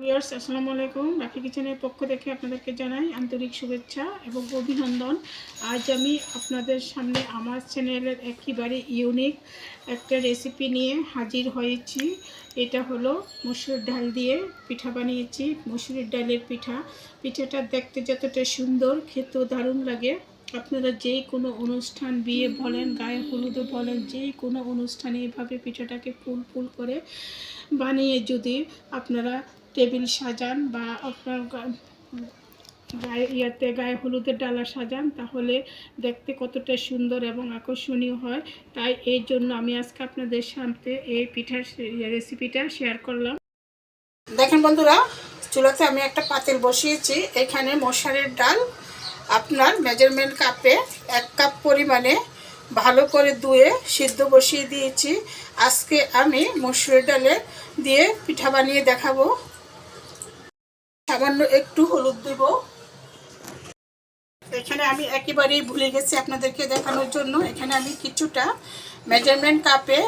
Viewers আসসালামু আলাইকুম। রাখি কিচেনের পক্ষ থেকে আপনাদেরকে জানাই আন্তরিক শুভেচ্ছা এবং অভিনন্দন। আজ আমি আপনাদের সামনে আমার চ্যানেলের একেবারে ইউনিক একটা রেসিপি নিয়ে হাজির হয়েছি। এটা হলো মসুর ডাল দিয়ে পিঠা বানিয়েছি। মসুরের ডালের পিঠা। পিঠাটা দেখতে যতটা সুন্দর, খেতেও দারুণ লাগে। আপনারা যে কোনো অনুষ্ঠান, বিয়ে বলেন, গায়ে হলুদে বলেন, যে কোনো অনুষ্ঠানে এভাবে পিঠাটাকে ফুল ফুল করে বানিয়ে যদি আপনারা টেবিল সাজান বা আপনার গায়ে হলুদের ডালা সাজান, তাহলে দেখতে কতটা সুন্দর এবং আকর্ষণীয় হয়। তাই এই জন্য আমি আজকে আপনাদের সামনে এই পিঠার রেসিপিটা শেয়ার করলাম। দেখেন বন্ধুরা, চুলাতে আমি একটা পাতিল বসিয়েছি। এখানে মশারির ডাল আপনার মেজারমেন্ট কাপে 1 কাপ পরিমাণে ভালো করে ধুয়ে সিদ্ধ বসিয়ে দিয়েছি। আজকে আমি মসুরের ডালে দিয়ে পিঠা বানিয়ে দেখাবো। সামান্য একটু হলুদ দেব। এখানে আমি একেবারেই ভুলে গেছি আপনাদেরকে দেখানোর জন্য। এখানে আমি কিছুটা মেজারমেন্ট কাপে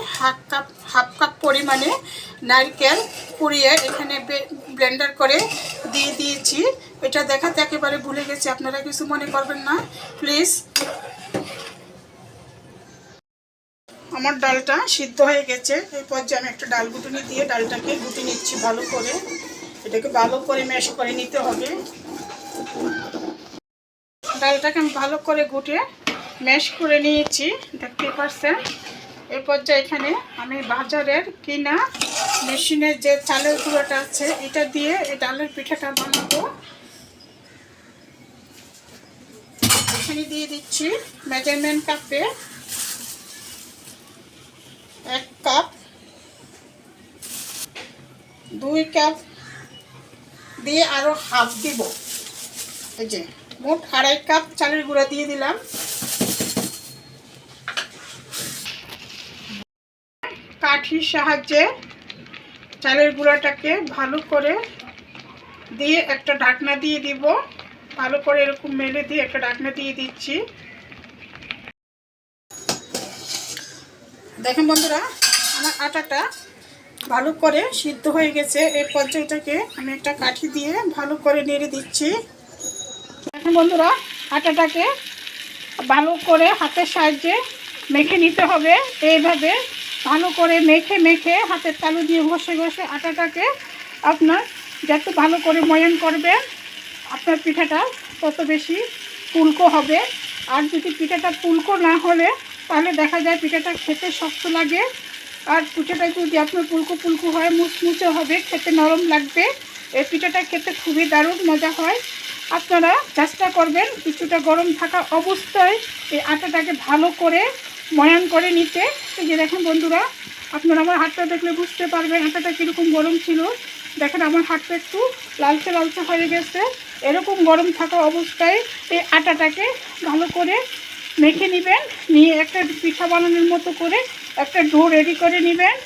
হাফ কাপ পরিমাণে নারকেল কুড়িয়ে এখানে ব্লেন্ডার করে দিয়ে দিয়েছি। এটা দেখাতে একেবারে ভুলে গেছি, আপনারা কিছু মনে করবেন না প্লিজ। আমার ডালটা সিদ্ধ হয়ে গেছে। এই পর্যায়ে আমি একটা ডাল গুটুনি দিয়ে ডালটাকে গুটে নিচ্ছি ভালো করে। এটাকে ভালো করে ম্যাশ করে নিতে হবে। ডালটাকে আমি ভালো করে গুটে ম্যাশ করে নিয়েছি, দেখতে পাচ্ছেন। এই পর্যায়ে এখানে আমি বাজারের কিনা মেশিনের যে চালের গুঁড়োটা আছে, এটা দিয়ে এই ডালের পিঠাটা বানাবো। এখানে দিয়ে দিচ্ছি মেজারমেন্ট কাপে 1 কাপ, 2 কাপ দিয়ে আরো হাফ দিব। এই যে মোট 2.5 কাপ চালের গুঁড়া দিয়ে দিলাম। কাঠির সাহায্যে চালের গুঁড়াটাকে ভালো করে দিয়ে একটা ঢাকনা দিয়ে দিব। ভালো করে এরকম মেলে দিয়ে একটা ঢাকনা দিয়ে দিচ্ছি। দেখেন বন্ধুরা, আমার আটাটা ভালো করে সিদ্ধ হয়ে গেছে। এই পর্যায়টাকে আমি একটা কাঠি দিয়ে ভালো করে নেড়ে দিচ্ছি। দেখেন বন্ধুরা, আটাটাকে ভালো করে হাতের সাহায্যে মেখে নিতে হবে। এইভাবে ভালো করে মেখে মেখে হাতের তালু দিয়ে ঘষে ঘষে আটাটাকে আপনার যত ভালো করে ময়ান করবেন, আপনার পিঠাটা তত বেশি ফুলকো হবে। আর যদি পিঠাটা ফুলকো না হলে তাহলে দেখা যায় পিঠাটা খেতে শক্ত লাগে। আর পিঠাটা যদি আপনার ফুলকো ফুলকো হয়, মুচমুচে হবে, খেতে নরম লাগবে। এই পিঠাটা খেতে খুবই দারুণ মজা হয়। আপনারা চেষ্টা করবেন কিছুটা গরম থাকা অবস্থায় এই আটাটাকে ভালো করে ময়ান করে নিতে। এই যে দেখেন বন্ধুরা, আপনারা আমার হাতটা দেখলে বুঝতে পারবেন আটাটা কীরকম গরম ছিল। দেখেন আমার হাতটা একটু লালচে লালচে হয়ে গেছে। এরকম গরম থাকা অবস্থায় এই আটাটাকে ভালো করে মেখে নেবেন। নিয়ে একটা পিঠা বানানোর মতো করে একটা ডো রেডি করে নেবেন।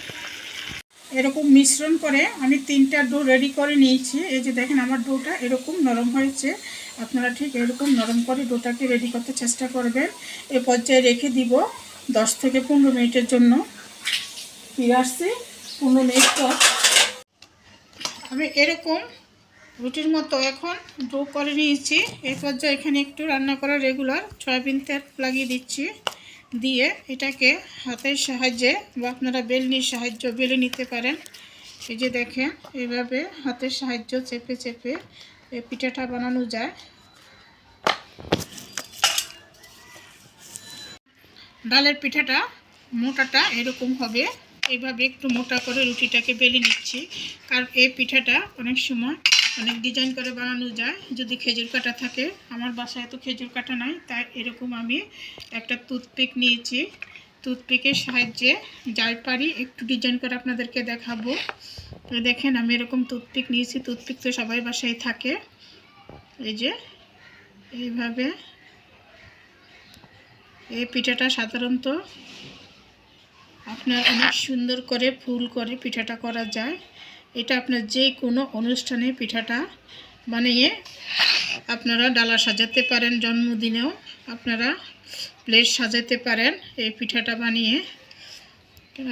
এরকম মিশ্রণ করে আমি 3টা ডো রেডি করে নিয়েছি। এই যে দেখেন আমার ডোটা এরকম নরম হয়েছে। আপনারা ঠিক এরকম নরম করে ডোটাকে রেডি করতে চেষ্টা করবেন। এ পর্যায়ে রেখে দিব 10 থেকে 15 মিনিটের জন্য। ফিরে আসছি 15 মিনিট পর। আমি এরকম রুটির মতো এখন ডো করে নিয়েছি। এই পর্যায়ে এখানে একটু রান্না করা রেগুলার সয়াবিন তেল লাগিয়ে দিচ্ছি। দিয়ে এটাকে হাতের সাহায্যে বা আপনারা বেলনির সাহায্য বেলে নিতে পারেন। এই যে দেখেন, এইভাবে হাতের সাহায্য চেপে চেপে এই পিঠাটা বানানো যায়। ডালের পিঠাটা মোটাটা এরকম হবে। এইভাবে একটু মোটা করে রুটিটাকে বেলে নিচ্ছি। কারণ এই পিঠাটা অনেক সময় অনেক ডিজাইন করে বানানো যায় যদি খেজুর কাটা থাকে। আমার বাসায় তো খেজুর কাটা নাই, তাই এরকম আমি একটা টুথপিক নিয়েছি। টুথপিকের সাহায্যে যাই পারি একটু ডিজাইন করে আপনাদেরকে দেখাবো। তো দেখেন আমি এরকম টুথপিক নিয়েছি। টুথপিক তো সবাই বাসায় থাকে। এই যে এইভাবে এই পিঠাটা সাধারণত আপনার অনেক সুন্দর করে ফুল করে পিঠাটা করা যায়। এটা আপনার যে কোনো অনুষ্ঠানে পিঠাটা বানিয়ে আপনারা ডালা সাজাতে পারেন। জন্মদিনেও আপনারা প্লেট সাজাতে পারেন এই পিঠাটা বানিয়ে।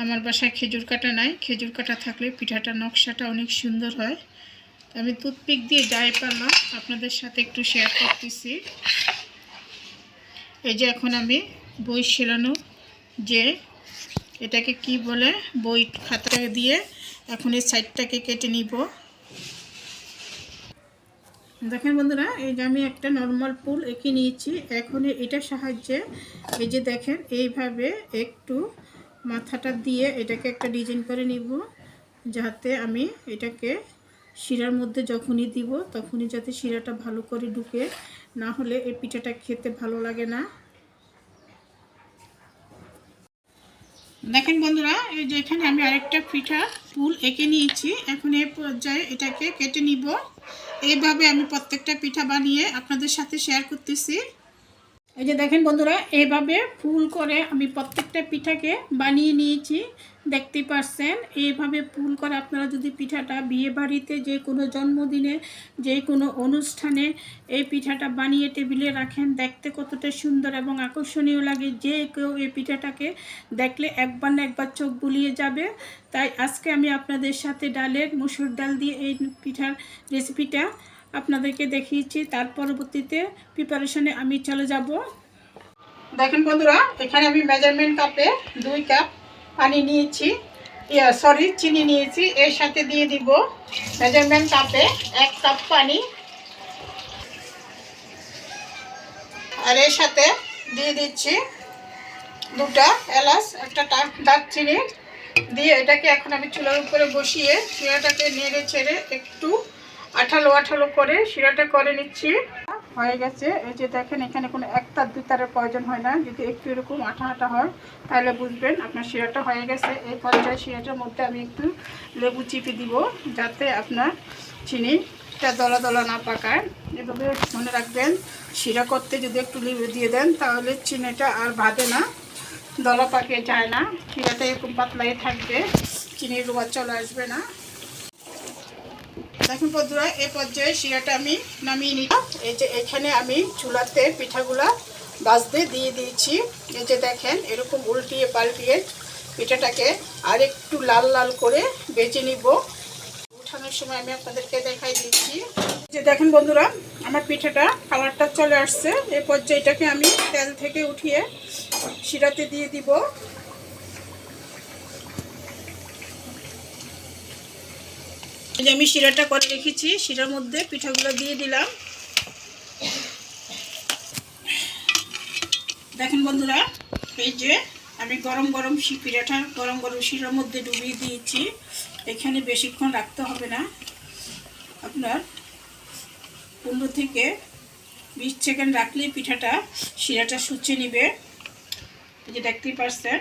আমার বাসায় খেজুর কাটা নাই, খেজুর কাটা থাকলে পিঠাটা নকশাটা অনেক সুন্দর হয়। তো আমি টুথপিক দিয়ে যাই পারলাম আপনাদের সাথে একটু শেয়ার করতেছি। এই যে এখন আমি বই সেলানো যে এটাকে কি বলে বই খাতা দিয়ে এখন এই সাইডটাকে কেটে নিব। দেখেন বন্ধুরা, এই যে আমি একটা নর্মাল ফুল এঁকে নিয়েছি। এখন এটার সাহায্যে এই যে দেখেন এইভাবে একটু মাথাটা দিয়ে এটাকে একটা ডিজাইন করে নিব, যাতে আমি এটাকে শিরার মধ্যে যখনই দিব তখনই যাতে শিরাটা ভালো করে ঢুকে, না হলে এই পিঠাটা খেতে ভালো লাগে না। দেখেন বন্ধুরা, এই যে এখানে আমি আরেকটা পিঠা ফুল এঁকে নিয়েছি। এখন এই পর্যায়ে এটাকে কেটে নিব। এইভাবে আমি প্রত্যেকটা পিঠা বানিয়ে আপনাদের সাথে শেয়ার করতেছি। এই যে দেখেন বন্ধুরা, এইভাবে ফুল করে আমি প্রত্যেকটা পিঠাকে বানিয়ে নিয়েছি, দেখতে পাচ্ছেন। এইভাবে ফুল করে আপনারা যদি পিঠাটা বিয়ে বাড়িতে, যে কোনো জন্মদিনে, যে কোনো অনুষ্ঠানে এই পিঠাটা বানিয়ে টেবিলে রাখেন, দেখতে কতটা সুন্দর এবং আকর্ষণীয় লাগে। যে কেউ এই পিঠাটাকে দেখলে একবার না একবার চোখ বুলিয়ে যাবে। তাই আজকে আমি আপনাদের সাথে ডালের মসুর ডাল দিয়ে এই পিঠার রেসিপিটা আপনাদেরকে দেখিয়েছি। তার পরবর্তীতে প্রিপারেশনে আমি চলে যাব। দেখেন বন্ধুরা, এখানে আমি মেজারমেন্ট কাপে 2 কাপ পানি নিয়েছি, চিনি নিয়েছি। এর সাথে দিয়ে দিব মেজারমেন্ট কাপে 1 কাপ পানি, আর এর সাথে দিয়ে দিচ্ছি 2টা এলাচ, একটা দারচিনি দিয়ে এটাকে এখন আমি চুলার উপরে বসিয়ে শিরাটাকে নেড়ে ছেড়ে একটু আঠালো আঠালো করে শিরাটা করে নিচ্ছি। হয়ে গেছে। এই যে দেখেন, এখানে কোনো 1 তার 2 তারের প্রয়োজন হয় না। যদি একটু এরকম আঠা আঠা হয় তাহলে বুঝবেন আপনার শিরাটা হয়ে গেছে। এই পর্যায়ে শিরাটার মধ্যে আমি একটু লেবু চিপে দিব, যাতে আপনার চিনিটা দলা দলা না পাকায়। এভাবে মনে রাখবেন, শিরা করতে যদি একটু লেবু দিয়ে দেন তাহলে চিনিটা আর বাঁধে না, দলা পাকে যায় না। শিরাটা এরকম পাতলাই থাকবে, চিনির রোয়া চলে আসবে না। দেখুন বন্ধুরা, এই পর্যায়ে শিরাটা আমি নামিয়ে নিই। এই যে এখানে আমি চুলাতে পিঠাগুলা ভাজতে দিয়ে দিয়েছি। এই যে দেখেন, এরকম উল্টিয়ে পাল্টিয়ে পিঠাটাকে আর একটু লাল লাল করে ভেজে নিব। উঠানোর সময় আমি আপনাদেরকে দেখাই দিচ্ছি। যে দেখেন বন্ধুরা, আমার পিঠাটা কালারটা চলে আসছে। এই পর্যায়ে এটাকে আমি তেল থেকে উঠিয়ে শিরাতে দিয়ে দিব। এই যে আমি শিরাটা করে রেখেছি, শিরার মধ্যে পিঠাগুলো দিয়ে দিলাম। দেখেন বন্ধুরা, এই যে আমি গরম গরম পিঠাটা গরম গরম শিরার মধ্যে ডুবিয়ে দিয়েছি। এখানে বেশিক্ষণ রাখতে হবে না, আপনার 15 থেকে 20 সেকেন্ড রাখলেই পিঠাটা শিরাটা শুচে নিবে। এই যে দেখতেই পাচ্ছেন,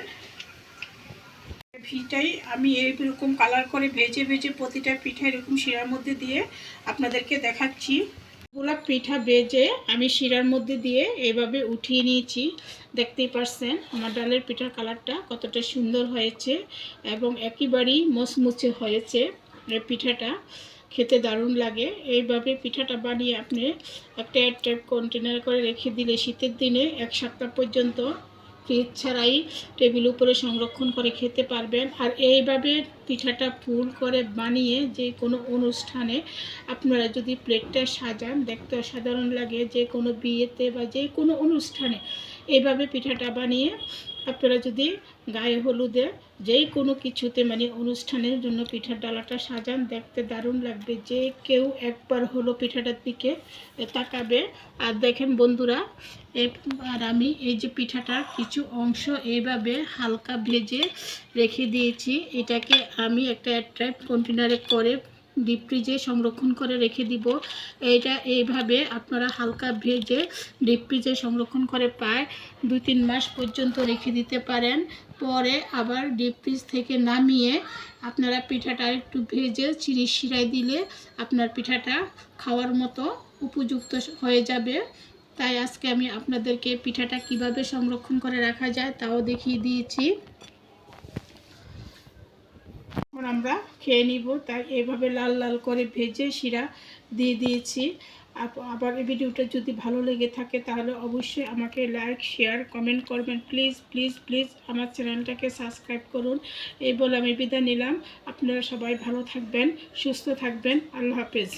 পিঠাই আমি এইরকম কালার করে ভেজে ভেজে প্রতিটা পিঠা এরকম শিরার মধ্যে দিয়ে আপনাদেরকে দেখাচ্ছি। গোলাপ পিঠা ভেজে আমি শিরার মধ্যে দিয়ে এভাবে উঠিয়ে নিয়েছি। দেখতেই পাচ্ছেন আমার ডালের পিঠার কালারটা কতটা সুন্দর হয়েছে এবং একেবারেই মুচমুচে হয়েছে। এই পিঠাটা খেতে দারুণ লাগে। এইভাবে পিঠাটা বানিয়ে আপনি একটা এয়ারটাইট কন্টেনার করে রেখে দিলে শীতের দিনে 1 সপ্তাহ পর্যন্ত ফ্রিজ ছাড়াই টেবিল উপরে সংরক্ষণ করে খেতে পারবেন। আর এইভাবে পিঠাটা ফুল করে বানিয়ে যে কোনো অনুষ্ঠানে আপনারা যদি প্লেটটা সাজান, দেখতে অসাধারণ লাগে। যে কোনো বিয়েতে বা যে কোনো অনুষ্ঠানে এইভাবে পিঠাটা বানিয়ে আপনারা যদি গায়ে হলুদে যে কোনো কিছুতে মানে অনুষ্ঠানের জন্য পিঠার ডালাটা সাজান, দেখতে দারুণ লাগবে। যে কেউ একবার হলো পিঠাটার দিকে তাকাবে। আর দেখেন বন্ধুরা, আর আমি এই যে পিঠাটার কিছু অংশ এইভাবে হালকা ভেজে রেখে দিয়েছি। এটাকে আমি একটা এয়ারটাইট কন্টেনারে করে ডিপ ফ্রিজে সংরক্ষণ করে রেখে দিব। এইটা এইভাবে আপনারা হালকা ভেজে ডিপ ফ্রিজে সংরক্ষণ করে প্রায় 2-3 মাস পর্যন্ত রেখে দিতে পারেন। পরে আবার ডিপ ফ্রিজ থেকে নামিয়ে আপনারা পিঠাটা একটু ভেজে চিনি শিরায় দিলে আপনার পিঠাটা খাওয়ার মতো উপযুক্ত হয়ে যাবে। তাই আজকে আমি আপনাদেরকে পিঠাটা কিভাবে সংরক্ষণ করে রাখা যায় তাও দেখিয়ে দিয়েছি। এখন আমরা খেয়ে নিব। তাই এইভাবে লাল লাল করে ভেজে শিরা দিয়ে দিয়েছি। আবার এই ভিডিওটা যদি ভালো লেগে থাকে তাহলে অবশ্যই আমাকে লাইক শেয়ার কমেন্ট করবেন। প্লিজ প্লিজ প্লিজ আমার চ্যানেলটাকে সাবস্ক্রাইব করুন। এই বলে আমি বিদায় নিলাম। আপনারা সবাই ভালো থাকবেন, সুস্থ থাকবেন। আল্লাহ হাফেজ।